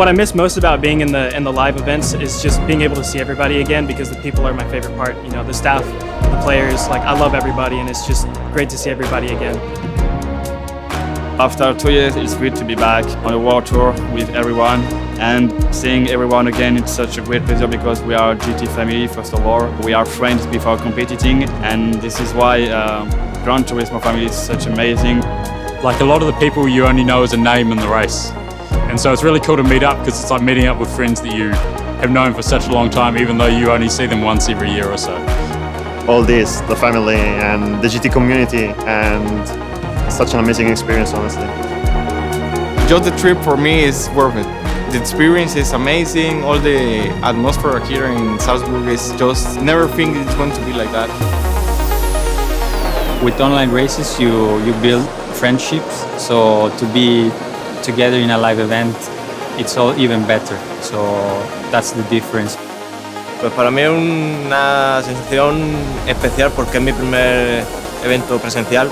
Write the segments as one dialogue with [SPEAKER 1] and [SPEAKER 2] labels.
[SPEAKER 1] What I miss most about being in the live events is just being able to see everybody again, because the people are my favorite part. You know, the staff, the players, like I love everybody, and it's just great to see everybody again.
[SPEAKER 2] After 2 years, it's great to be back on a world tour with everyone, and seeing everyone again, it's such a great pleasure because we are a GT family. First of all, we are friends before competing, and this is why Gran Turismo family is such amazing.
[SPEAKER 3] Like a lot of the people you only know as a name in the race, and so it's really cool to meet up because it's like meeting up with friends that you have known for such a long time, even though you only see them once every year or so.
[SPEAKER 4] All this, the family and the GT community, and such an amazing experience, honestly.
[SPEAKER 5] Just the trip for me is worth it. The experience is amazing. All the atmosphere here in Salzburg is just never think it's going to be like that.
[SPEAKER 6] With online races, you build friendships, so to be together in a live event, it's all even better. So that's the difference.
[SPEAKER 7] Pues para mí es una sensación especial porque es mi primer evento presencial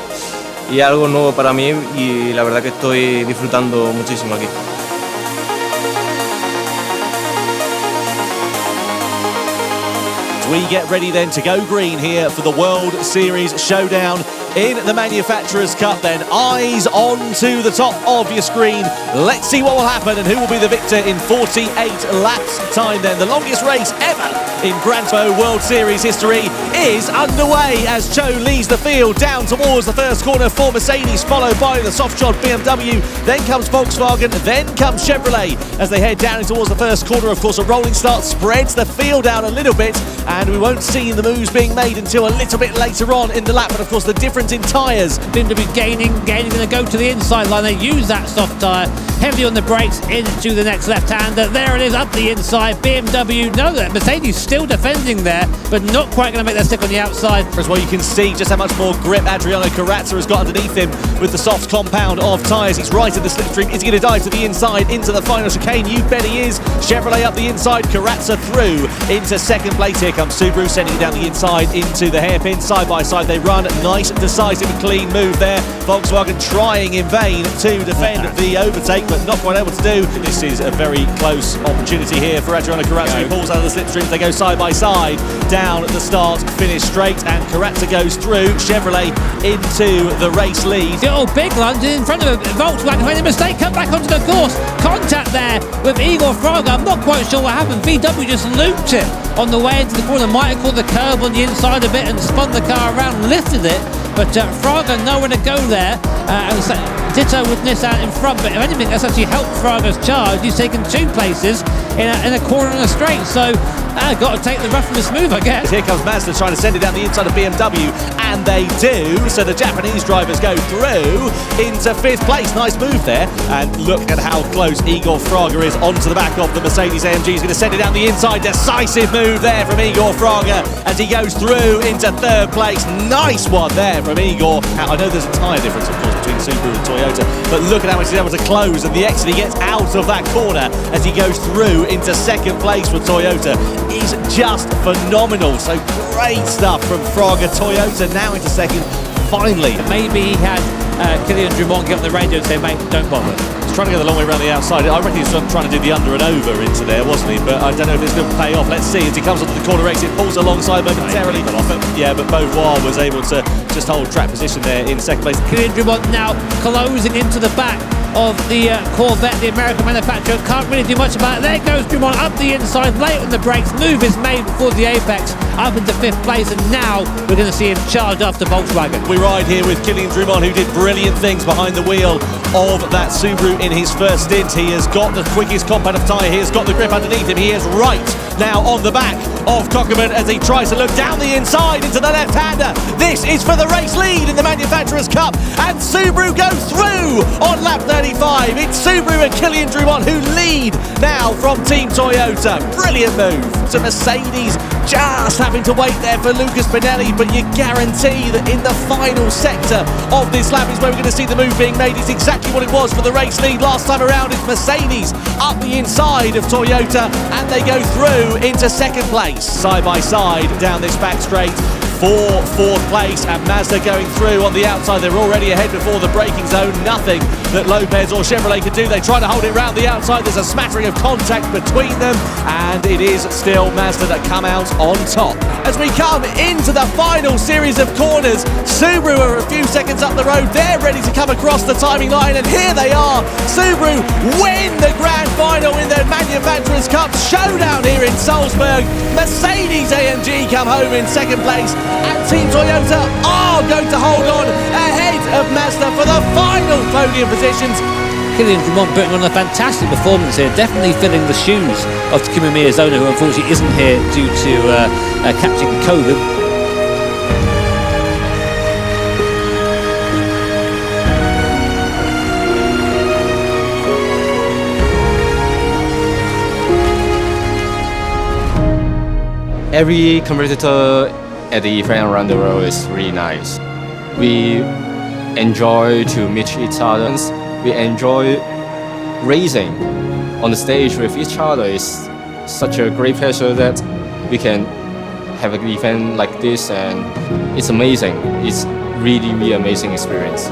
[SPEAKER 7] y algo nuevo para mí, y la verdad que estoy disfrutando muchísimo aquí.
[SPEAKER 8] We get ready then to go green here for the World Series showdown in the Manufacturers Cup then. Eyes on to the top of your screen. Let's see what will happen and who will be the victor in 48 laps time then. The longest race ever in Gran Turismo World Series history is underway as Zhou leads the field down towards the first corner for Mercedes, followed by the soft-shod BMW. Then comes Volkswagen, then comes Chevrolet as they head down towards the first corner. Of course, a rolling start spreads the field out a little bit, and we won't see the moves being made until a little bit later on in the lap. But of course, the difference in tyres.
[SPEAKER 9] BMW gaining, going to go to the inside line. They use that soft tyre, heavy on the brakes into the next left-hander. There it is, up the inside. BMW, no, that Mercedes still defending there, but not quite going to make their stick on the outside.
[SPEAKER 8] As well, you can see just how much more grip Adriano Corazza has got underneath him with the soft compound of tyres. He's right in the slipstream. Is he going to dive to the inside into the final chicane? You bet he is. Chevrolet up the inside, Corazza through into second place. Here comes Subaru sending it down the inside into the hairpin. Side by side they run. Nice, decisive and clean move there. Volkswagen trying in vain to defend the overtake, but not quite able to do. This is a very close opportunity here for Adriano Corazza. He pulls out of the slipstream. They go side by side down at the start, finish straight, and Corazza goes through. Chevrolet into the race lead.
[SPEAKER 9] The old big lunge in front of Volkswagen. Made a mistake, come back onto the course. Contact there with Igor Fraga. I'm not quite sure what happened. VW just looped it on the way into the corner. Might have caught the curb on the inside a bit and spun the car around, lifted it. But Fraga nowhere to go there. Ditto with Nissan in front, but if anything, that's actually helped Fraga's charge. He's taken 2 places in a corner and a straight, so got to take the rough and the smooth, I guess.
[SPEAKER 8] Here comes Mazda trying to send it down the inside of BMW, and they do. So the Japanese drivers go through into 5th place. Nice move there, and look at how close Igor Fraga is onto the back of the Mercedes AMG. He's going to send it down the inside. Decisive move there from Igor Fraga as he goes through into 3rd place. Nice one there from Igor. I know there's a tyre difference, of course, between Subaru and Toyota, but look at how much he's able to close, and the exit he gets out of that corner as he goes through into 2nd place for Toyota is just phenomenal. So great stuff from Fraga. Toyota now into 2nd, finally.
[SPEAKER 9] Maybe he had Kylian Drumont get on the radio and say, mate, don't bother.
[SPEAKER 8] He's trying to go the long way around the outside. I reckon he's trying to do the under and over into there, wasn't he? But I don't know if it's going to pay off. Let's see as he comes onto the corner exit, pulls alongside momentarily. Yeah, but Beauvoir was able to just hold track position there in 2nd place.
[SPEAKER 9] Kylian Drumont now closing into the back of the Corvette, the American manufacturer. Can't really do much about it. There goes Drumont up the inside, late on the brakes. Move is made before the apex, up into 5th place, and now we're going to see him charge after Volkswagen.
[SPEAKER 8] We ride here with Kylian Drumont, who did brilliant things behind the wheel of that Subaru in his first stint. He has got the quickest compound of tyre. He has got the grip underneath him. He is right now on the back of Cockerman as he tries to look down the inside into the left-hander. This is for the race lead in the Manufacturers Cup, and Subaru go through on lap 35. It's Subaru and Kylian Drumont who lead now from Team Toyota. Brilliant move to Mercedes, just having to wait there for Lucas Pinelli, but you guarantee that in the final sector of this lap is where we're going to see the move being made. It's exactly what it was for the race lead last time around. It's Mercedes up the inside of Toyota, and they go through into 2nd place. Side by side down this back straight. for fourth place, and Mazda going through on the outside. They're already ahead before the braking zone. Nothing that Lopez or Chevrolet could do. They try to hold it round the outside. There's a smattering of contact between them, and it is still Mazda that come out on top. As we come into the final series of corners, Subaru are a few seconds up the road. They're ready to come across the timing line, and here they are. Subaru win the grand final in their Manufacturers' Cup showdown here in Salzburg. Mercedes-AMG come home in second place, and Team Toyota are going to hold on ahead of Mazda for the final podium positions.
[SPEAKER 9] Kylian Drumont putting on a fantastic performance here, definitely filling the shoes of Takuma Miyazono, who unfortunately isn't here due to catching COVID.
[SPEAKER 10] Every competitor at the event around the world is really nice. We enjoy to meet each other. We enjoy racing on the stage with each other. It's such a great pleasure that we can have an event like this, and it's amazing. It's really amazing experience.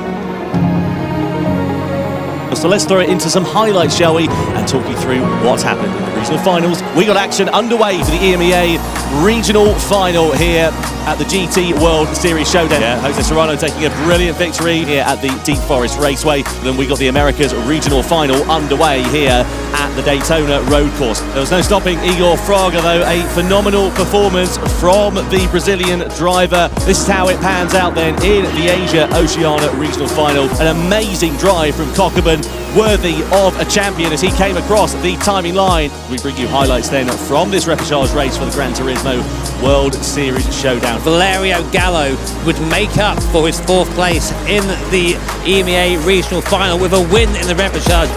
[SPEAKER 8] So let's throw it into some highlights, shall we, and talk you through what happened in the regional finals. We got action underway for the EMEA regional final here at the GT World Series Showdown. Yeah, Jose Serrano taking a brilliant victory here at the Deep Forest Raceway. Then we got the Americas regional final underway here at the Daytona Road Course. There was no stopping Igor Fraga, though. A phenomenal performance from the Brazilian driver. This is how it pans out then in the Asia Oceania regional final. An amazing drive from Cockburn, worthy of a champion as he came across the timing line. We bring you highlights then from this repechage race for the Gran Turismo World Series Showdown.
[SPEAKER 9] Valerio Gallo would make up for his fourth place in the EMEA regional final with a win in the repechage.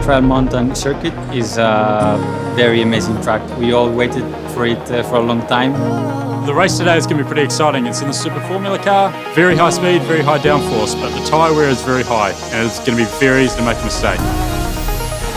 [SPEAKER 6] Trail Mountain Circuit is a very amazing track. We all waited for it for a long time.
[SPEAKER 3] The race today is going to be pretty exciting. It's in the Super Formula car, very high speed, very high downforce, but the tyre wear is very high, and it's going to be very easy to make a mistake.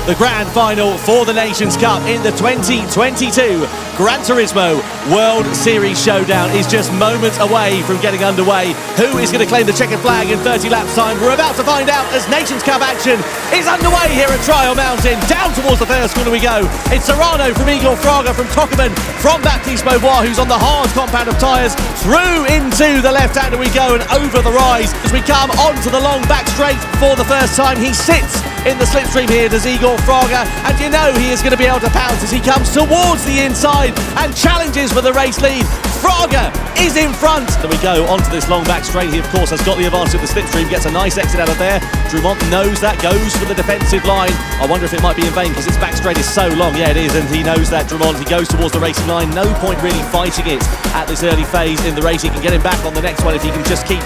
[SPEAKER 8] The grand final for the Nations Cup in the 2022 Gran Turismo World Series Showdown is just moments away from getting underway. Who is going to claim the checkered flag in 30 laps time? We're about to find out as Nations Cup action is underway here at Trial Mountain. Down towards the first corner we go. It's Serrano from Igor Fraga from Cockburn, from Baptiste Beauvoir, who's on the hard compound of tyres, through into the left-hander we go and over the rise as we come onto the long back straight for the first time. He sits in the slipstream here, does Igor Fraga, and you know he is going to be able to pounce as he comes towards the inside and challenges for the race lead. Fraga is in front. Then we go onto this long back straight. He of course has got the advantage of the slipstream, gets a nice exit out of there. Drumont knows that, goes for the defensive line. I wonder if it might be in vain because this back straight is so long. Yeah, it is, and he knows that. Drumont, he goes towards the racing line. No point really fighting it at this early phase in the race. He can get him back on the next one if he can just keep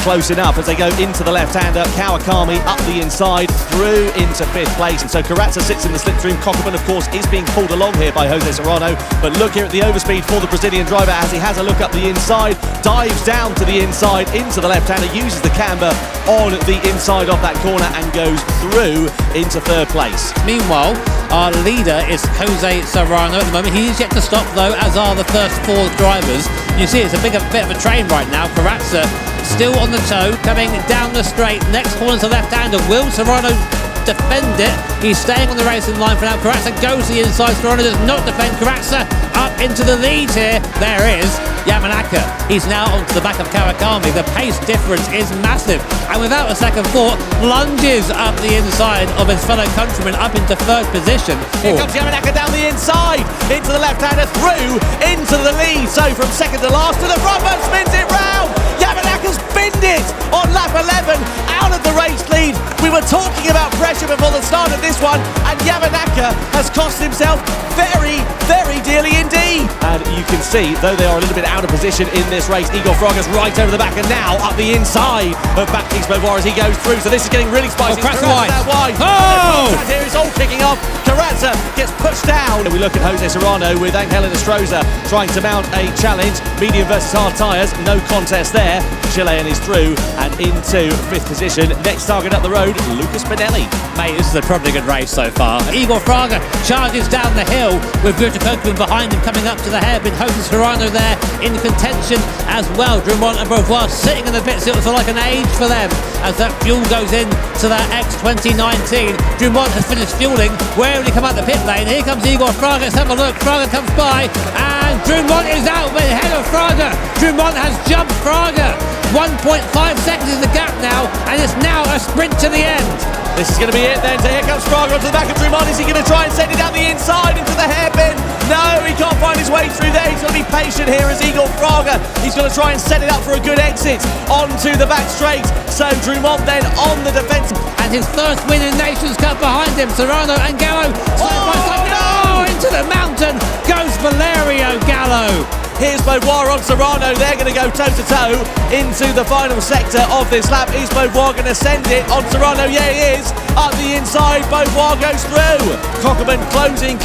[SPEAKER 8] close enough as they go into the left-hander. Kawakami up the inside, through into fifth place. And so Karatza sits in the slipstream. Cockburn, of course, is being pulled along here by Jose Serrano. But look here at the overspeed for the Brazilian driver as he has a look up the inside, dives down to the inside, into the left-hander, uses the camber on the inside of that corner and goes through into third place.
[SPEAKER 9] Meanwhile, our leader is Jose Serrano at the moment. He is yet to stop, though, as are the first four drivers. You see, it's a bit of a train right now. Karatza still on the toe, coming down the straight. Next corner to left-hander. Will Serrano defend it? He's staying on the racing line for now. Karatza goes to the inside. Serrano does not defend. Karatza up into the lead here. There is Yamanaka. He's now onto the back of Kawakami. The pace difference is massive. And without a second thought, lunges up the inside of his fellow countryman up into third position.
[SPEAKER 8] Here comes Yamanaka down the inside, into the left-hander, through into the lead. So from second to last to the front, but spins it round. Yamanaka's binned it on lap 11 out of the race lead. We were talking about pressure before the start of this one, and Yamanaka has cost himself very, very dearly indeed. Penelli. And you can see, though they are a little bit out of position in this race, Igor Fraga's right over the back and now up the inside of Baptiste Beauvoir as he goes through. So this is getting really spicy.
[SPEAKER 9] Carrazza wide.
[SPEAKER 8] Oh! Here is all kicking off. Carrazza gets pushed down. And we look at Jose Serrano with Angel Enestrosa trying to mount a challenge. Medium versus hard tyres, no contest there. Chilean is through and into 5th position. Next target up the road, Lucas Penelli.
[SPEAKER 9] Mate, this is a probably good race so far. Igor Fraga charges down the hill with Virgil Koopman behind him coming up to the hairpin. Jose Serrano there in contention as well. Drumont and Beauvoir sitting in the bits. It was like an age for them as that fuel goes in to that X 2019. Drumont has finished fueling. Where will he come out the pit lane? Here comes Igor Fraga. Let's have a look. Fraga comes by and Drumont is out ahead of Fraga. Drumont has jumped Fraga. 1.5 seconds is the gap now, and it's now a sprint to the end.
[SPEAKER 8] This is going to be it then. So here comes Fraga onto the back of Drumont. Is he going to try and send it down the inside into the hairpin? No, he can't find his way through there. He's going to be patient here as Igor Fraga. He's going to try and set it up for a good exit onto the back straight. So Drumont then on the defence.
[SPEAKER 9] And his first win in Nations Cup behind him. Serrano and Gallo side by side. No! Into the mountain goes Valerio Gallo.
[SPEAKER 8] Here's Beauvoir on Serrano. They're going to go toe-to-toe into the final sector of this lap. Is Beauvoir going to send it on Serrano? Yeah, he is. Up the inside, Beauvoir goes through. Cockerman closing.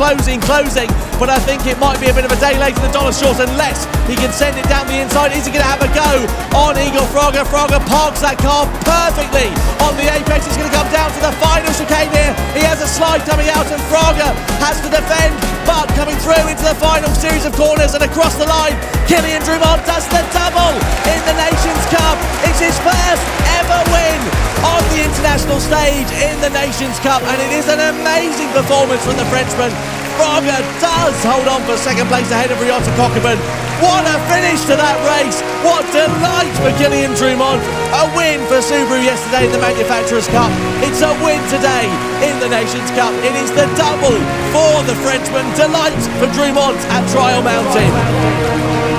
[SPEAKER 8] But I think it might be a bit of a day later than $1 short unless he can send it down the inside. Is he going to have a go on Igor Fraga? Fraga parks that car perfectly on the apex. He's going to come down to the final chicane here. He has a slide coming out and Fraga has to defend. But coming through into the final series of corners and across the line, Kylian Drumont does the double in the Nations Cup. It's his first ever win on the international stage in the Nations Cup, and it is an amazing performance from the Frenchman. Fraga does hold on for second place ahead of Ryota Cockerman. What a finish to that race. What delight for Kylian Drumont. A win for Subaru yesterday in the Manufacturers' Cup. It's a win today in the Nations Cup. It is the double for the Frenchman. Delight for Drumont at Trial Mountain.